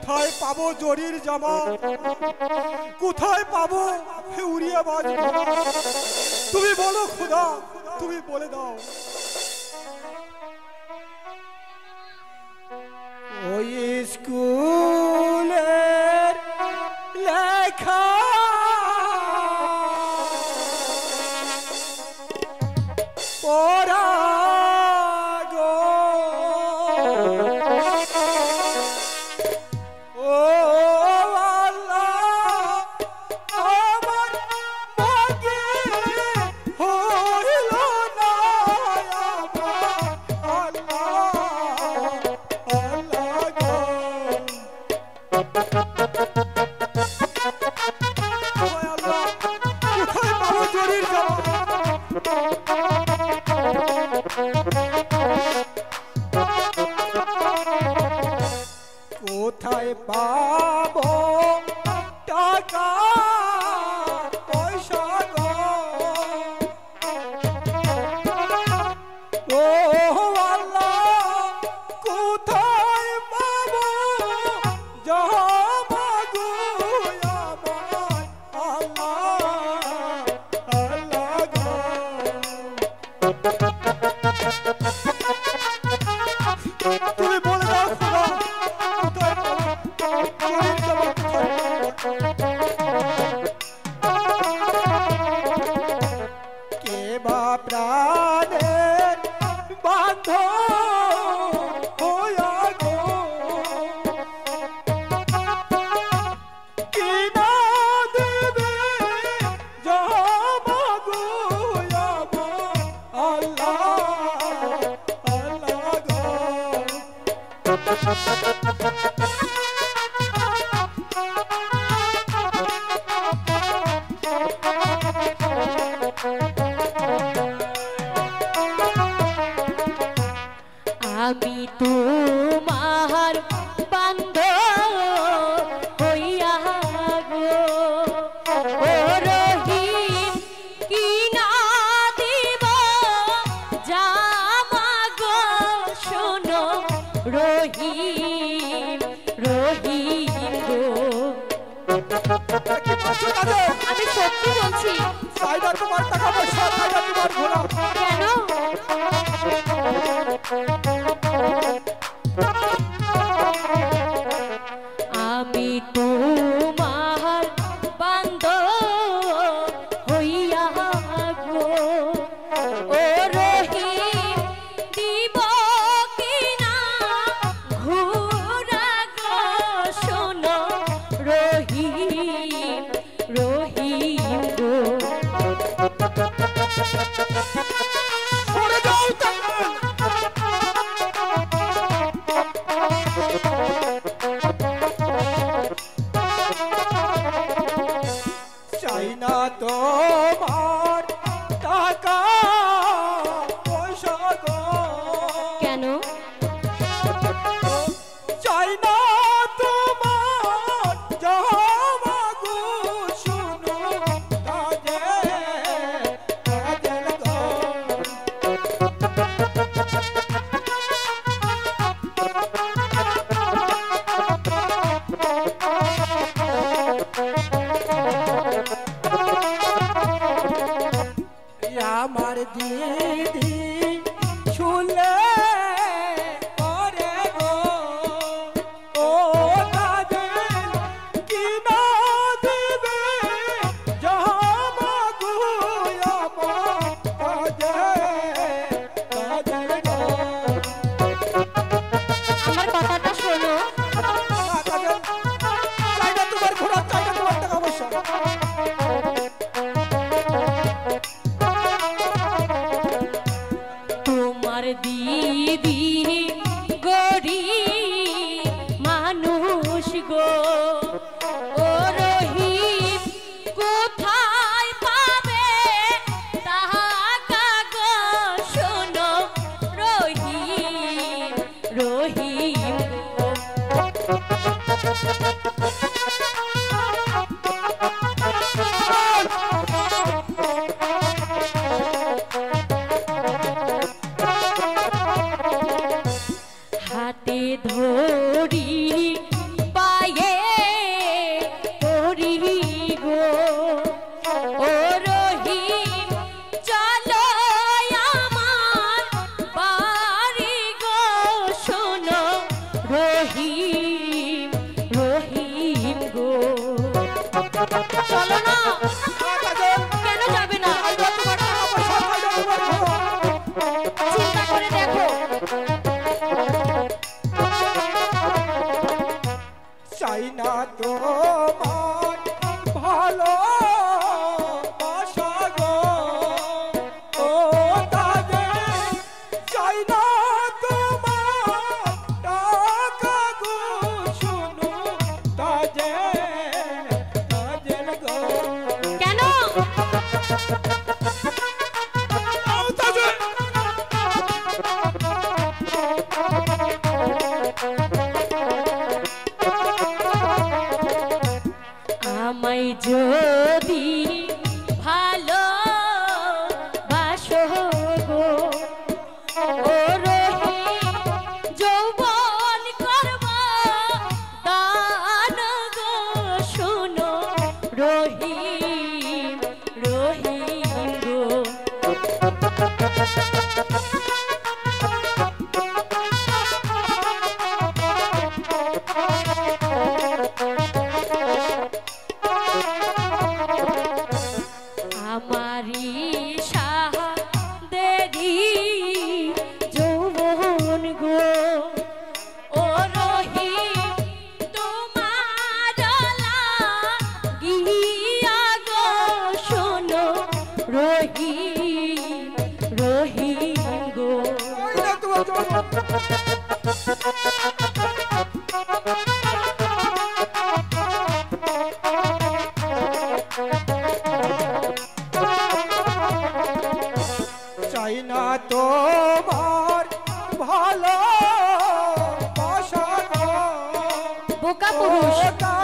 কোথায় পাবো জরির জামা, কোথায় পাবো উড়িয়ে বাজবো? তুমি বলো খোদা, তুমি বলে দাও। ওই স্কুলের লেখা পড়া গো, ও আল্লাহ আমার ভাগ্যে হইল না, কোথায় পাবো টাকা পয়সা গো, ও আল্লাহ কোথায় পাবো জামা গো আমার, আল্লাহ আল্লাহ গো। তুমি বলে দাও খোদা, কে বা প্রাণের বান্ধব হইয়া গো, কি না দেবে জামা গো আমার, আল্লাহ আল্লাহ গো। আমি তোমার বান্ধব হইয়া গো, ও রহিম কি না দিব জামা গো, শোনো রহিম রহিম গো। আমি সত্যি বলছি, সাইডা তোমার টাকা পয়সা, সাইডা তোমার ঘোড়া। কেন? আমি তোমার বান্ধব হইয়া গো, ও রহিম দিব কিনা ঘোড়া গো, শোনো রহিম রহিম গো। চাই না তোমার টাকা পয়সা গো, কেন? চাই না তোমার জামা গো, শুনো কাজের গো। আমার দিদি শুনলে পরে গো, ও কাজের কি না দেবে জামা গো আমার, কাজের গো। আমার কথাটা শোনো, চাইনা তোমার ঘোড়া, চাইনা তোমার টাকা পয়সা। তোমার দিদি গরিব মানুষ গো, ও রহিম কোথায় পাবে টাকা গো, শোনো রহিম রহিম গো। হাতে ধরি পাই রহিম রহিম গো চলো না কেন যাবে না চিন্তা করে দেখো চাই না তোমার ভালো বাসা গো ও তাদের চাই না তোমার টাকা গো শুনো তাদের গো কেন আমায় যদি ভালো বাসো গো ও রহিম যৌবন করব দান গো শুনো রহিম রহিম গো আমারি সাহাদেরি যৌবন গো ও রহিম তোমার লাগিয়া গো শোনো রহিম রহিম গো চাই না তোমার ভালো বাসা গো বোকা পুরুষ ও